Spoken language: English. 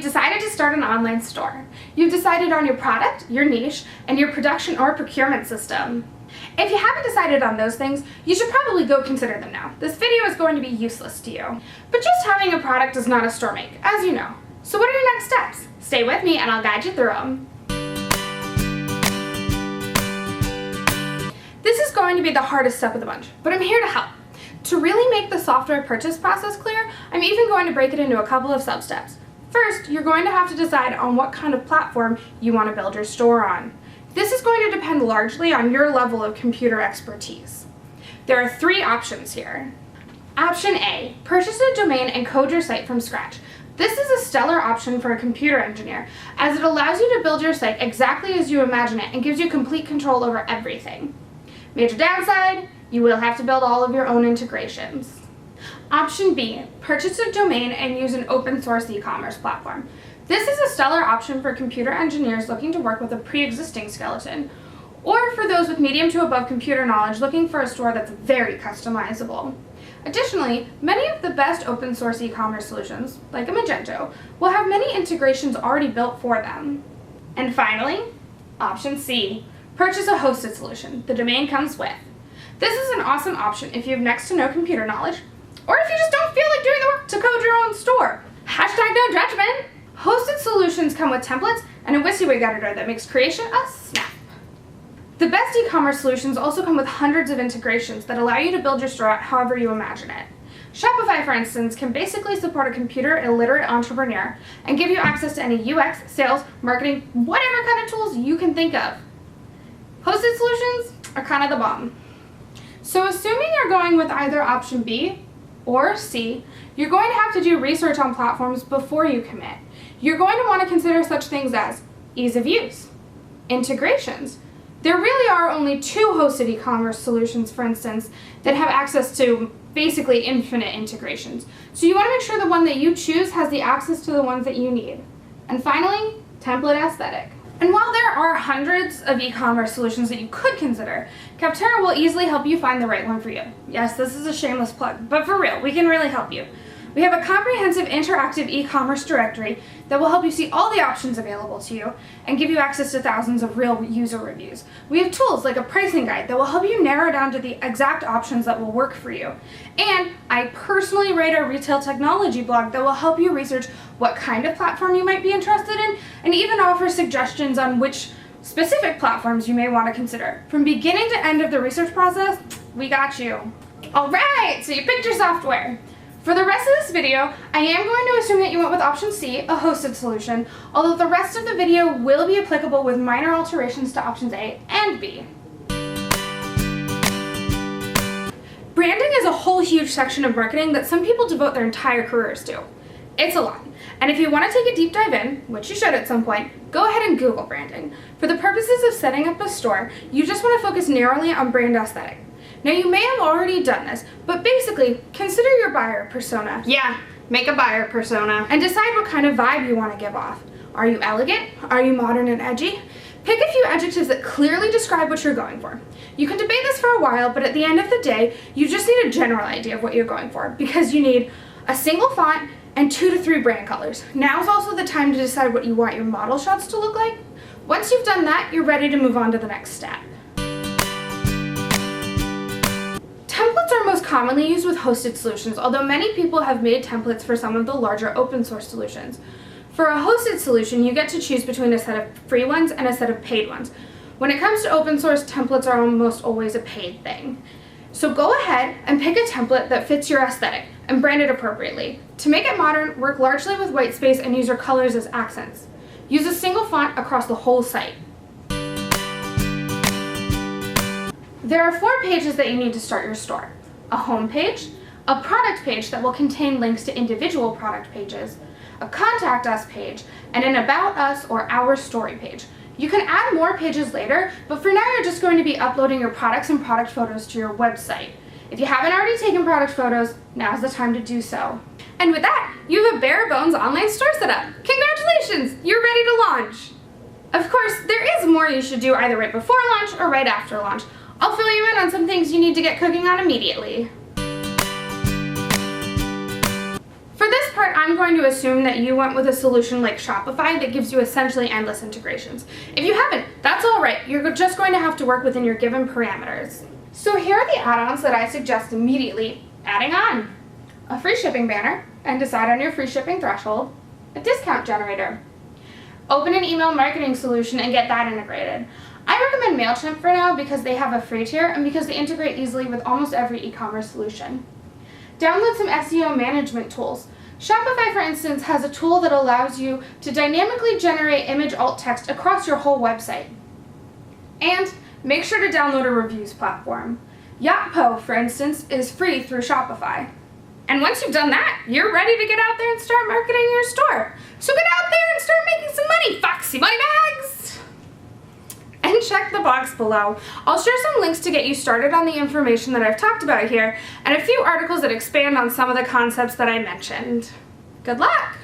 decided to start an online store. You've decided on your product, your niche, and your production or procurement system. If you haven't decided on those things, you should probably go consider them now. This video is going to be useless to you. But just having a product does not a store make, as you know. So what are your next steps? Stay with me and I'll guide you through them. This is going to be the hardest step of the bunch, but I'm here to help. To really make the software purchase process clear, I'm even going to break it into a couple of sub-steps. First, you're going to have to decide on what kind of platform you want to build your store on. This is going to depend largely on your level of computer expertise. There are 3 options here. Option A, purchase a domain and code your site from scratch. This is a stellar option for a computer engineer, as it allows you to build your site exactly as you imagine it and gives you complete control over everything. Major downside, you will have to build all of your own integrations. Option B, purchase a domain and use an open source e-commerce platform. This is a stellar option for computer engineers looking to work with a pre-existing skeleton, or for those with medium to above computer knowledge looking for a store that's very customizable. Additionally, many of the best open source e-commerce solutions, like a Magento, will have many integrations already built for them. And finally, option C, purchase a hosted solution. The domain comes with. This is an awesome option if you have next to no computer knowledge, or if you just don't feel like doing the work to code your own store. Hashtag no judgment. Hosted solutions come with templates and a WYSIWYG editor that makes creation a snap. The best e-commerce solutions also come with hundreds of integrations that allow you to build your store out however you imagine it. Shopify, for instance, can basically support a computer illiterate entrepreneur and give you access to any UX, sales, marketing, whatever kind of tools you can think of. Hosted solutions are kind of the bomb. So assuming you're going with either option B or C, you're going to have to do research on platforms before you commit. You're going to want to consider such things as ease of use, integrations. There really are only 2 hosted e-commerce solutions, for instance, that have access to basically infinite integrations. So you want to make sure the one that you choose has the access to the ones that you need. And finally, template aesthetic. And while there are hundreds of e-commerce solutions that you could consider, Capterra will easily help you find the right one for you. Yes, this is a shameless plug, but for real, we can really help you. We have a comprehensive interactive e-commerce directory that will help you see all the options available to you and give you access to thousands of real user reviews. We have tools like a pricing guide that will help you narrow down to the exact options that will work for you. And I personally write a retail technology blog that will help you research what kind of platform you might be interested in and even offer suggestions on which specific platforms you may want to consider. From beginning to end of the research process, we got you. All right, so you picked your software. For the rest of this video, I am going to assume that you went with option C, a hosted solution, although the rest of the video will be applicable with minor alterations to options A and B. Branding is a whole huge section of marketing that some people devote their entire careers to. It's a lot. And if you want to take a deep dive in, which you should at some point, go ahead and Google branding. For the purposes of setting up a store, you just want to focus narrowly on brand aesthetic. Now you may have already done this, but basically, consider your buyer persona. Yeah, make a buyer persona. And decide what kind of vibe you want to give off. Are you elegant? Are you modern and edgy? Pick a few adjectives that clearly describe what you're going for. You can debate this for a while, but at the end of the day, you just need a general idea of what you're going for, because you need a single font and 2 to 3 brand colors. Now's also the time to decide what you want your model shots to look like. Once you've done that, you're ready to move on to the next step. Templates are most commonly used with hosted solutions, although many people have made templates for some of the larger open source solutions. For a hosted solution, you get to choose between a set of free ones and a set of paid ones. When it comes to open source, templates are almost always a paid thing. So go ahead and pick a template that fits your aesthetic and brand it appropriately. To make it modern, work largely with white space and use your colors as accents. Use a single font across the whole site. There are 4 pages that you need to start your store. A home page, a product page that will contain links to individual product pages, a contact us page, and an about us or our story page. You can add more pages later, but for now you're just going to be uploading your products and product photos to your website. If you haven't already taken product photos, now's the time to do so. And with that, you have a bare bones online store set up. Congratulations, you're ready to launch. Of course, there is more you should do either right before launch or right after launch. I'll fill you in on some things you need to get cooking on immediately. For this part, I'm I'm going to assume that you went with a solution like Shopify that gives you essentially endless integrations. If you haven't, that's all right. You're just going to have to work within your given parameters. So here are the add-ons that I suggest immediately adding on. A free shipping banner, and decide on your free shipping threshold. A discount generator. Open an email marketing solution and get that integrated. I recommend MailChimp for now because they have a free tier and because they integrate easily with almost every e-commerce solution. Download some SEO management tools. Shopify, for instance, has a tool that allows you to dynamically generate image alt text across your whole website. And make sure to download a reviews platform. Yotpo, for instance, is free through Shopify. And once you've done that, you're ready to get out there and start marketing your store. So get out there and start making some money, Foxy Money Bags! And check the box below. I'll share some links to get you started on the information that I've talked about here, and a few articles that expand on some of the concepts that I mentioned. Good luck!